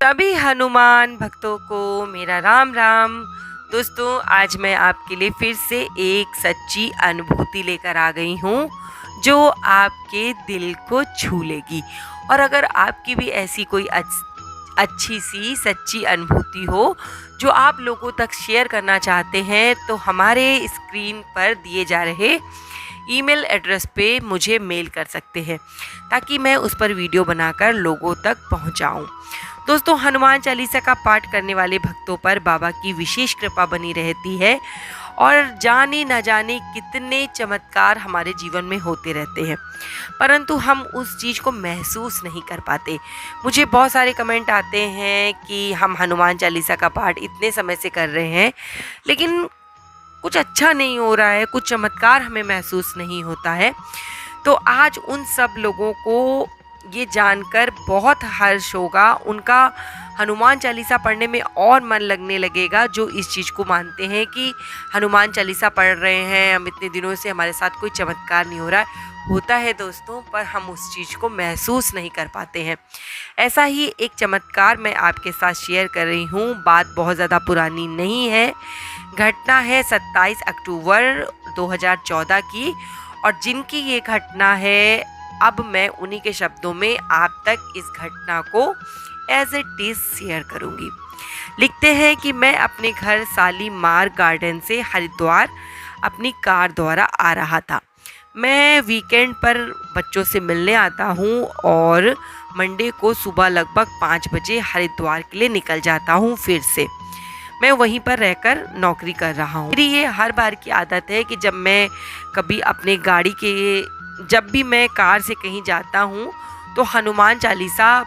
सभी हनुमान भक्तों को मेरा राम राम। दोस्तों, आज मैं आपके लिए फिर से एक सच्ची अनुभूति लेकर आ गई हूँ जो आपके दिल को छू लेगी। और अगर आपकी भी ऐसी कोई अच्छी सी सच्ची अनुभूति हो जो आप लोगों तक शेयर करना चाहते हैं, तो हमारे स्क्रीन पर दिए जा रहे ईमेल एड्रेस पे मुझे मेल कर सकते हैं ताकि मैं उस पर वीडियो बनाकर लोगों तक पहुंचाऊं। दोस्तों, हनुमान चालीसा का पाठ करने वाले भक्तों पर बाबा की विशेष कृपा बनी रहती है और जाने न जाने कितने चमत्कार हमारे जीवन में होते रहते हैं, परंतु हम उस चीज़ को महसूस नहीं कर पाते। मुझे बहुत सारे कमेंट आते हैं कि हम हनुमान चालीसा का पाठ इतने समय से कर रहे हैं लेकिन कुछ अच्छा नहीं हो रहा है, कुछ चमत्कार हमें महसूस नहीं होता है। तो आज उन सब लोगों को ये जानकर बहुत हर्ष होगा, उनका हनुमान चालीसा पढ़ने में और मन लगने लगेगा, जो इस चीज़ को मानते हैं कि हनुमान चालीसा पढ़ रहे हैं हम इतने दिनों से, हमारे साथ कोई चमत्कार नहीं हो रहा है। होता है दोस्तों, पर हम उस चीज़ को महसूस नहीं कर पाते हैं। ऐसा ही एक चमत्कार मैं आपके साथ शेयर कर रही हूँ। बात बहुत ज़्यादा पुरानी नहीं है, घटना है 27 अक्टूबर 2014 की, और जिनकी ये घटना है अब मैं उन्हीं के शब्दों में आप तक इस घटना को एज इट इज़ शेयर करूँगी। लिखते हैं कि मैं अपने घर शालीमार गार्डन से हरिद्वार अपनी कार द्वारा आ रहा था। मैं वीकेंड पर बच्चों से मिलने आता हूँ और मंडे को सुबह लगभग 5 बजे हरिद्वार के लिए निकल जाता हूँ। फिर से मैं वहीं पर रहकर नौकरी कर रहा हूँ। मेरी ये हर बार की आदत है कि जब भी मैं कार से कहीं जाता हूँ तो हनुमान चालीसा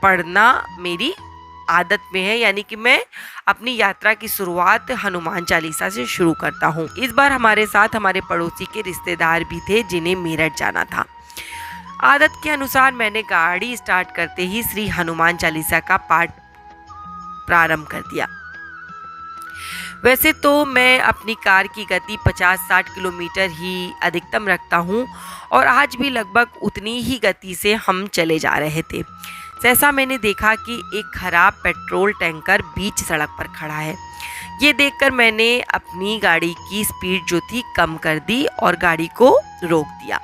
पढ़ना मेरी आदत में है, यानी कि मैं अपनी यात्रा की शुरुआत हनुमान चालीसा से शुरू करता हूँ। इस बार हमारे साथ हमारे पड़ोसी के रिश्तेदार भी थे जिन्हें मेरठ जाना था। आदत के अनुसार मैंने गाड़ी स्टार्ट करते ही श्री हनुमान चालीसा का पाठ प्रारंभ कर दिया। वैसे तो मैं अपनी कार की गति 50-60 किलोमीटर ही अधिकतम रखता हूँ और आज भी लगभग उतनी ही गति से हम चले जा रहे थे। जैसा मैंने देखा कि एक खराब पेट्रोल टैंकर बीच सड़क पर खड़ा है। ये देखकर मैंने अपनी गाड़ी की स्पीड जो थी कम कर दी और गाड़ी को रोक दिया।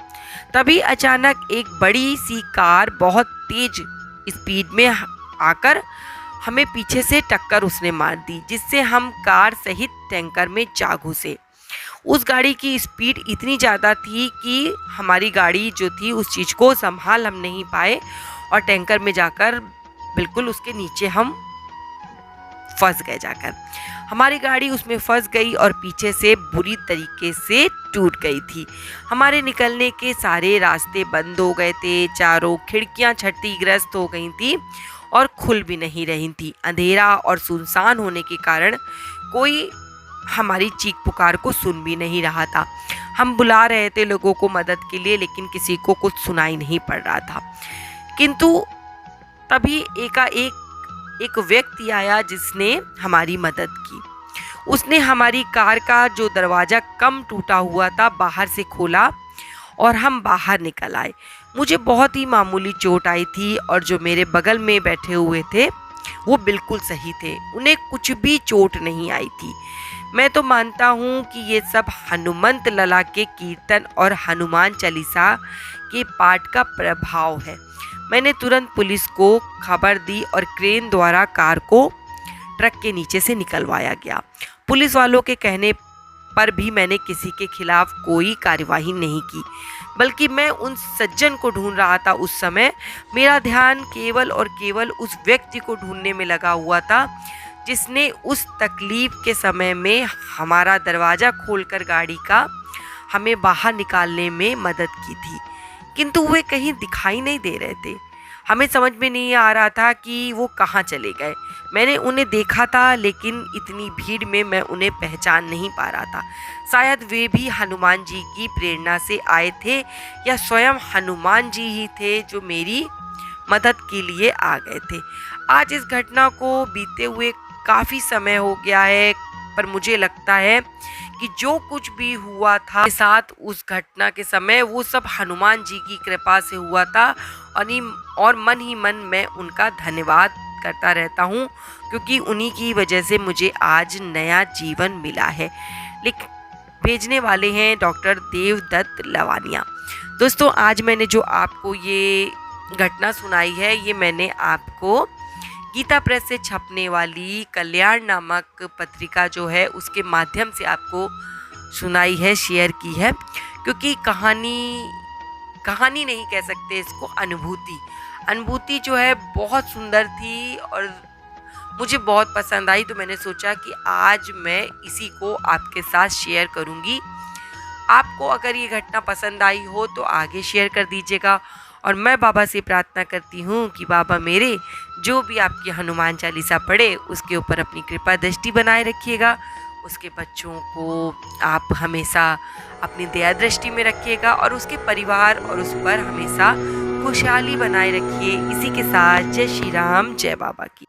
तभी अचानक एक बड़ी सी कार बहुत तेज स्पीड में आकर हमें पीछे से टक्कर उसने मार दी, जिससे हम कार सहित टैंकर में जा घुसे। उस गाड़ी की स्पीड इतनी ज़्यादा थी कि हमारी गाड़ी जो थी उस चीज़ को संभाल हम नहीं पाए और टैंकर में जाकर बिल्कुल उसके नीचे हम फंस गए। जाकर हमारी गाड़ी उसमें फंस गई और पीछे से बुरी तरीके से टूट गई थी। हमारे निकलने के सारे रास्ते बंद हो गए थे, चारों खिड़कियां क्षतिग्रस्त हो गई थी और खुल भी नहीं रही थी। अंधेरा और सुनसान होने के कारण कोई हमारी चीख पुकार को सुन भी नहीं रहा था। हम बुला रहे थे लोगों को मदद के लिए, लेकिन किसी को कुछ सुनाई नहीं पड़ रहा था। किंतु तभी एक व्यक्ति आया जिसने हमारी मदद की। उसने हमारी कार का जो दरवाज़ा कम टूटा हुआ था बाहर से खोला और हम बाहर निकल आए। मुझे बहुत ही मामूली चोट आई थी और जो मेरे बगल में बैठे हुए थे वो बिल्कुल सही थे, उन्हें कुछ भी चोट नहीं आई थी। मैं तो मानता हूँ कि ये सब हनुमंत लला के कीर्तन और हनुमान चालीसा के पाठ का प्रभाव है। मैंने तुरंत पुलिस को खबर दी और क्रेन द्वारा कार को ट्रक के नीचे से निकलवाया गया। पुलिस वालों के कहने पर भी मैंने किसी के खिलाफ कोई कार्यवाही नहीं की, बल्कि मैं उन सज्जन को ढूंढ रहा था। उस समय मेरा ध्यान केवल और केवल उस व्यक्ति को ढूंढने में लगा हुआ था जिसने उस तकलीफ के समय में हमारा दरवाज़ा खोलकर गाड़ी का हमें बाहर निकालने में मदद की थी। किंतु वे कहीं दिखाई नहीं दे रहे थे। हमें समझ में नहीं आ रहा था कि वो कहाँ चले गए। मैंने उन्हें देखा था, लेकिन इतनी भीड़ में मैं उन्हें पहचान नहीं पा रहा था। शायद वे भी हनुमान जी की प्रेरणा से आए थे या स्वयं हनुमान जी ही थे जो मेरी मदद के लिए आ गए थे। आज इस घटना को बीते हुए काफ़ी समय हो गया है, पर मुझे लगता है कि जो कुछ भी हुआ था साथ उस घटना के समय वो सब हनुमान जी की कृपा से हुआ था और मन ही मन मैं उनका धन्यवाद करता रहता हूँ, क्योंकि उन्हीं की वजह से मुझे आज नया जीवन मिला है। लिख भेजने वाले हैं डॉक्टर देवदत्त लवानिया। दोस्तों, आज मैंने जो आपको ये घटना सुनाई है, ये मैंने आपको गीता प्रेस से छपने वाली कल्याण नामक पत्रिका जो है उसके माध्यम से आपको सुनाई है, शेयर की है। क्योंकि कहानी नहीं कह सकते इसको, अनुभूति जो है बहुत सुंदर थी और मुझे बहुत पसंद आई। तो मैंने सोचा कि आज मैं इसी को आपके साथ शेयर करूंगी। आपको अगर ये घटना पसंद आई हो तो आगे शेयर कर दीजिएगा। और मैं बाबा से प्रार्थना करती हूँ कि बाबा मेरे, जो भी आपकी हनुमान चालीसा पढ़े उसके ऊपर अपनी कृपा दृष्टि बनाए रखिएगा। उसके बच्चों को आप हमेशा अपनी दया दृष्टि में रखिएगा और उसके परिवार और उस पर हमेशा खुशहाली बनाए रखिए। इसी के साथ जय श्री राम, जय बाबा की।